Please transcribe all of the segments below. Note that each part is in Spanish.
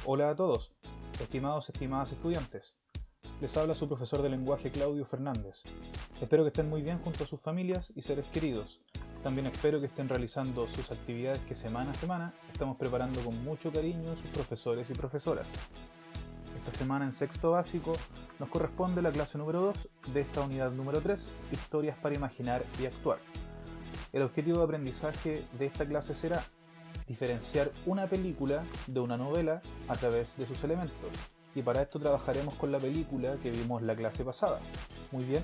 Hola a todos, estimadas estudiantes. Les habla su profesor de lenguaje Claudio Fernández. Espero que estén muy bien junto a sus familias y seres queridos. También espero que estén realizando sus actividades que semana a semana estamos preparando con mucho cariño sus profesores y profesoras. Esta semana en sexto básico nos corresponde la clase número 2 de esta unidad número 3, Historias para imaginar y actuar. El objetivo de aprendizaje de esta clase será diferenciar una película de una novela a través de sus elementos. Y para esto trabajaremos con la película que vimos la clase pasada. Muy bien.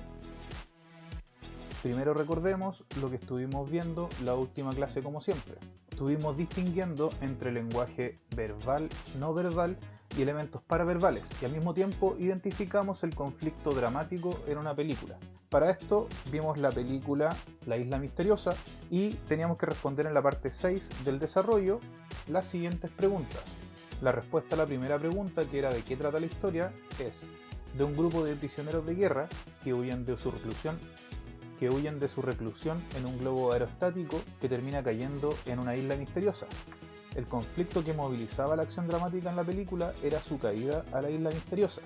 Primero recordemos lo que estuvimos viendo la última clase como siempre. Estuvimos distinguiendo entre lenguaje verbal, no verbal y elementos paraverbales, y al mismo tiempo identificamos el conflicto dramático en una película. Para esto vimos la película La Isla Misteriosa y teníamos que responder en la parte 6 del desarrollo las siguientes preguntas. La respuesta a la primera pregunta, que era de qué trata la historia, es de un grupo de prisioneros de guerra que huyen de su reclusión en un globo aerostático que termina cayendo en una isla misteriosa. El conflicto que movilizaba la acción dramática en la película era su caída a la isla misteriosa.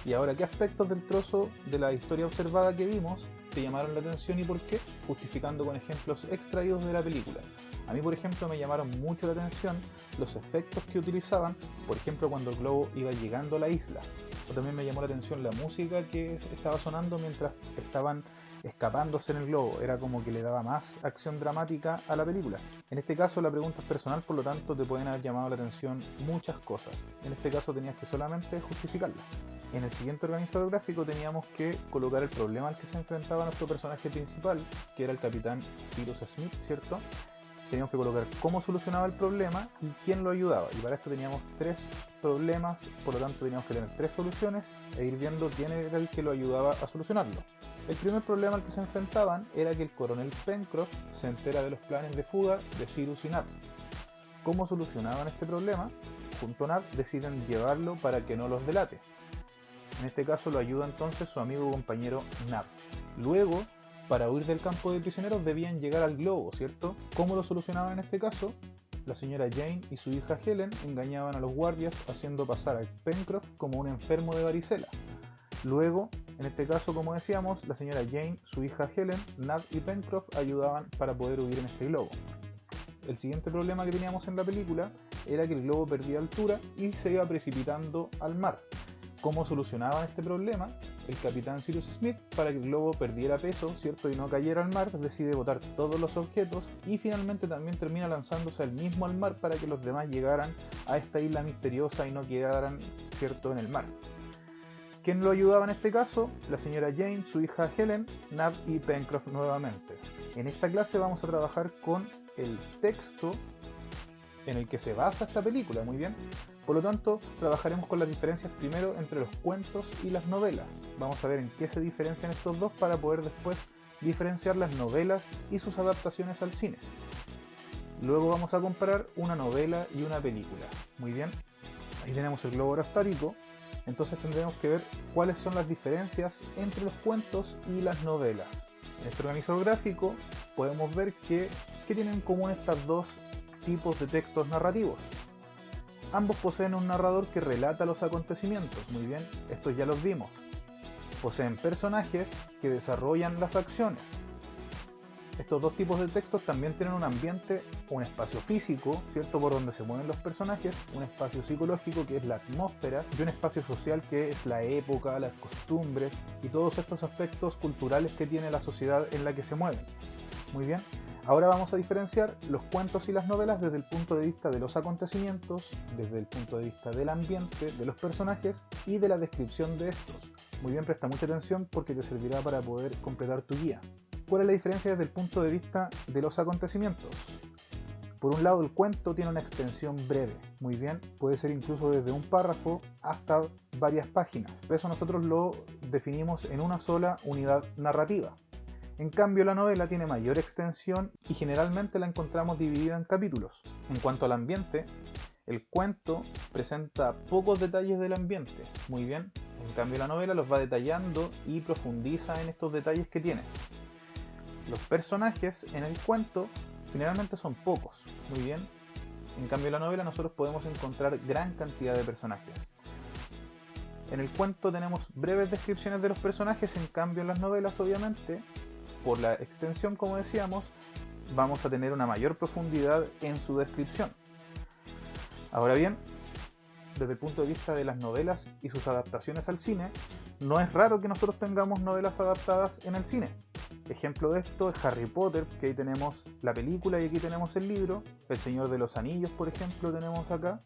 Y ahora, ¿qué aspectos del trozo de la historia observada que vimos te llamaron la atención y por qué? Justificando con ejemplos extraídos de la película. A mí, por ejemplo, me llamaron mucho la atención los efectos que utilizaban, por ejemplo, cuando el globo iba llegando a la isla. O también me llamó la atención la música que estaba sonando mientras estaban escapándose en el globo. Era como que le daba más acción dramática a la película. En este caso la pregunta es personal, por lo tanto te pueden haber llamado la atención muchas cosas. En este caso tenías que solamente justificarla. En el siguiente organizador gráfico teníamos que colocar el problema al que se enfrentaba nuestro personaje principal, que era el capitán Cyrus Smith, ¿cierto? Teníamos que colocar cómo solucionaba el problema y quién lo ayudaba. Y para esto teníamos 3 problemas, por lo tanto teníamos que tener 3 soluciones e ir viendo quién era el que lo ayudaba a solucionarlo. El primer problema al que se enfrentaban era que el coronel Pencroff se entera de los planes de fuga de Cyrus y Nab. ¿Cómo solucionaban este problema? Junto a Nab deciden llevarlo para que no los delate. En este caso lo ayuda entonces su amigo y compañero Nab. Luego, para huir del campo de prisioneros debían llegar al globo, ¿cierto? ¿Cómo lo solucionaban en este caso? La señora Jane y su hija Helen engañaban a los guardias haciendo pasar a Pencroff como un enfermo de varicela. Luego, en este caso, como decíamos, la señora Jane, su hija Helen, Nab y Pencroff ayudaban para poder huir en este globo. El siguiente problema que teníamos en la película era que el globo perdía altura y se iba precipitando al mar. ¿Cómo solucionaban este problema? El capitán Cyrus Smith, para que el globo perdiera peso, ¿cierto? Y no cayera al mar, decide botar todos los objetos y finalmente también termina lanzándose él mismo al mar para que los demás llegaran a esta isla misteriosa y no quedaran, ¿cierto?, en el mar. ¿Quién lo ayudaba en este caso? La señora Jane, su hija Helen, Nab y Pencroff nuevamente. En esta clase vamos a trabajar con el texto en el que se basa esta película, muy bien. Por lo tanto, trabajaremos con las diferencias primero entre los cuentos y las novelas. Vamos a ver en qué se diferencian estos dos para poder después diferenciar las novelas y sus adaptaciones al cine. Luego vamos a comparar una novela y una película. Muy bien, ahí tenemos el globo aerostático. Entonces tendremos que ver cuáles son las diferencias entre los cuentos y las novelas. En este organizador gráfico podemos ver qué tienen en común estas dos tipos de textos narrativos. Ambos poseen un narrador que relata los acontecimientos, muy bien, estos ya los vimos. Poseen personajes que desarrollan las acciones. Estos dos tipos de textos también tienen un ambiente, un espacio físico, ¿cierto?, por donde se mueven los personajes, un espacio psicológico que es la atmósfera y un espacio social que es la época, las costumbres y todos estos aspectos culturales que tiene la sociedad en la que se mueven. Muy bien, ahora vamos a diferenciar los cuentos y las novelas desde el punto de vista de los acontecimientos, desde el punto de vista del ambiente, de los personajes y de la descripción de estos. Muy bien, presta mucha atención porque te servirá para poder completar tu guía. ¿Cuál es la diferencia desde el punto de vista de los acontecimientos? Por un lado, el cuento tiene una extensión breve, muy bien, puede ser incluso desde un párrafo hasta varias páginas. Por eso nosotros lo definimos en una sola unidad narrativa. En cambio, la novela tiene mayor extensión y generalmente la encontramos dividida en capítulos. En cuanto al ambiente, el cuento presenta pocos detalles del ambiente, muy bien. En cambio, la novela los va detallando y profundiza en estos detalles que tiene. Los personajes en el cuento generalmente son pocos, muy bien. En cambio en la novela nosotros podemos encontrar gran cantidad de personajes. En el cuento tenemos breves descripciones de los personajes, en cambio en las novelas obviamente, por la extensión como decíamos, vamos a tener una mayor profundidad en su descripción. Ahora bien, desde el punto de vista de las novelas y sus adaptaciones al cine, no es raro que nosotros tengamos novelas adaptadas en el cine. Ejemplo de esto es Harry Potter, que ahí tenemos la película y aquí tenemos el libro. El Señor de los Anillos, por ejemplo, tenemos acá.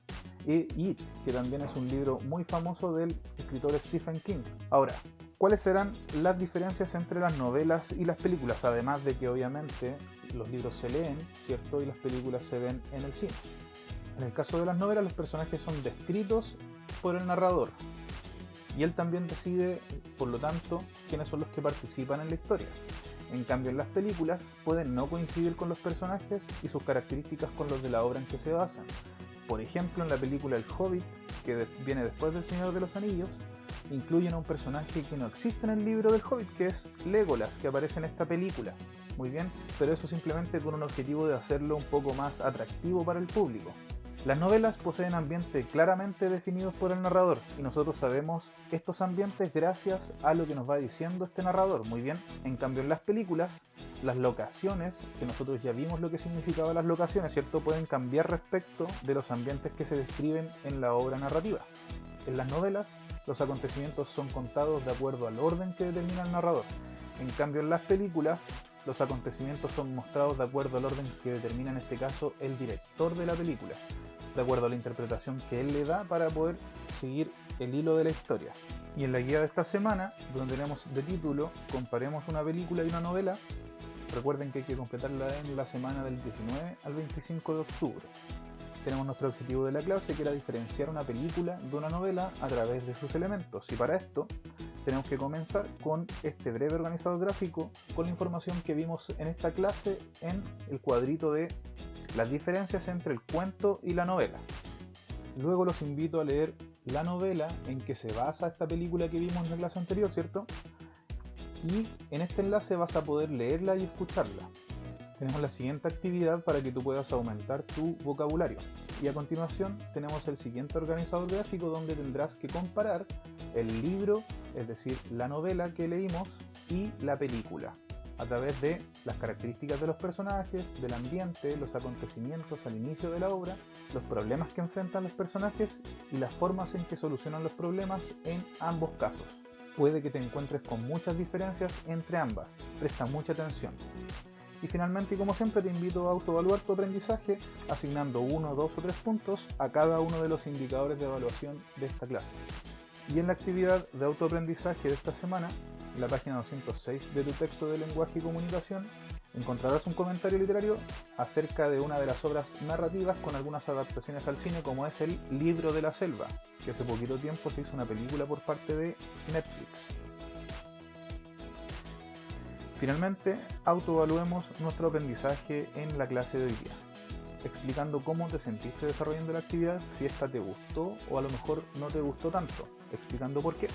Y It, que también es un libro muy famoso del escritor Stephen King. Ahora, ¿cuáles serán las diferencias entre las novelas y las películas? Además de que obviamente los libros se leen, ¿cierto? Y las películas se ven en el cine. En el caso de las novelas, los personajes son descritos por el narrador. Y él también decide, por lo tanto, quiénes son los que participan en la historia. En cambio, en las películas pueden no coincidir con los personajes y sus características con los de la obra en que se basan. Por ejemplo, en la película El Hobbit, que viene después del Señor de los Anillos, incluyen a un personaje que no existe en el libro del Hobbit, que es Legolas, que aparece en esta película. Muy bien, pero eso simplemente con un objetivo de hacerlo un poco más atractivo para el público. Las novelas poseen ambientes claramente definidos por el narrador y nosotros sabemos estos ambientes gracias a lo que nos va diciendo este narrador, muy bien. En cambio en las películas, las locaciones, que nosotros ya vimos lo que significaban las locaciones, ¿cierto? Pueden cambiar respecto de los ambientes que se describen en la obra narrativa. En las novelas, los acontecimientos son contados de acuerdo al orden que determina el narrador. En cambio en las películas, los acontecimientos son mostrados de acuerdo al orden que determina en este caso el director de la película, de acuerdo a la interpretación que él le da para poder seguir el hilo de la historia. Y en la guía de esta semana, donde tenemos de título Comparemos una película y una novela, recuerden que hay que completarla en la semana del 19 al 25 de octubre. Tenemos nuestro objetivo de la clase, que era diferenciar una película de una novela a través de sus elementos, y para esto tenemos que comenzar con este breve organizador gráfico con la información que vimos en esta clase en el cuadrito de las diferencias entre el cuento y la novela. Luego los invito a leer la novela en que se basa esta película que vimos en la clase anterior, ¿cierto? Y en este enlace vas a poder leerla y escucharla. Tenemos la siguiente actividad para que tú puedas aumentar tu vocabulario. Y a continuación tenemos el siguiente organizador gráfico donde tendrás que comparar el libro, es decir, la novela que leímos, y la película, a través de las características de los personajes, del ambiente, los acontecimientos al inicio de la obra, los problemas que enfrentan los personajes y las formas en que solucionan los problemas en ambos casos. Puede que te encuentres con muchas diferencias entre ambas, presta mucha atención. Y finalmente, y como siempre, te invito a autoevaluar tu aprendizaje asignando 1, 2 o 3 puntos a cada uno de los indicadores de evaluación de esta clase. Y en la actividad de autoaprendizaje de esta semana, en la página 206 de tu texto de lenguaje y comunicación, encontrarás un comentario literario acerca de una de las obras narrativas con algunas adaptaciones al cine, como es el Libro de la Selva, que hace poquito tiempo se hizo una película por parte de Netflix. Finalmente, autoevaluemos nuestro aprendizaje en la clase de hoy día, explicando cómo te sentiste desarrollando la actividad, si esta te gustó o a lo mejor no te gustó tanto, explicando por qué.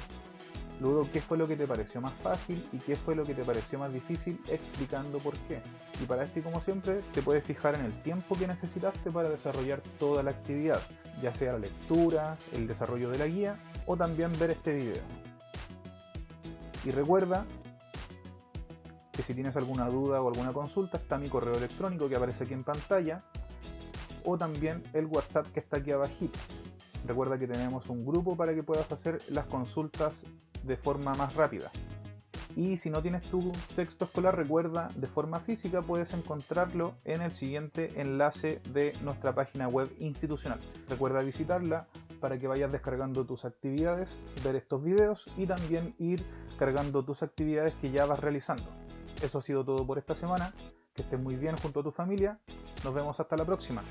Luego, qué fue lo que te pareció más fácil y qué fue lo que te pareció más difícil, explicando por qué. Y para esto, y como siempre, te puedes fijar en el tiempo que necesitaste para desarrollar toda la actividad, ya sea la lectura, el desarrollo de la guía o también ver este video. Y recuerda que si tienes alguna duda o alguna consulta, está mi correo electrónico que aparece aquí en pantalla, o también el WhatsApp que está aquí abajito. Recuerda que tenemos un grupo para que puedas hacer las consultas de forma más rápida. Y si no tienes tu texto escolar, recuerda, de forma física puedes encontrarlo en el siguiente enlace de nuestra página web institucional. Recuerda visitarla para que vayas descargando tus actividades, ver estos videos y también ir cargando tus actividades que ya vas realizando. Eso ha sido todo por esta semana. Que estés muy bien junto a tu familia. Nos vemos hasta la próxima.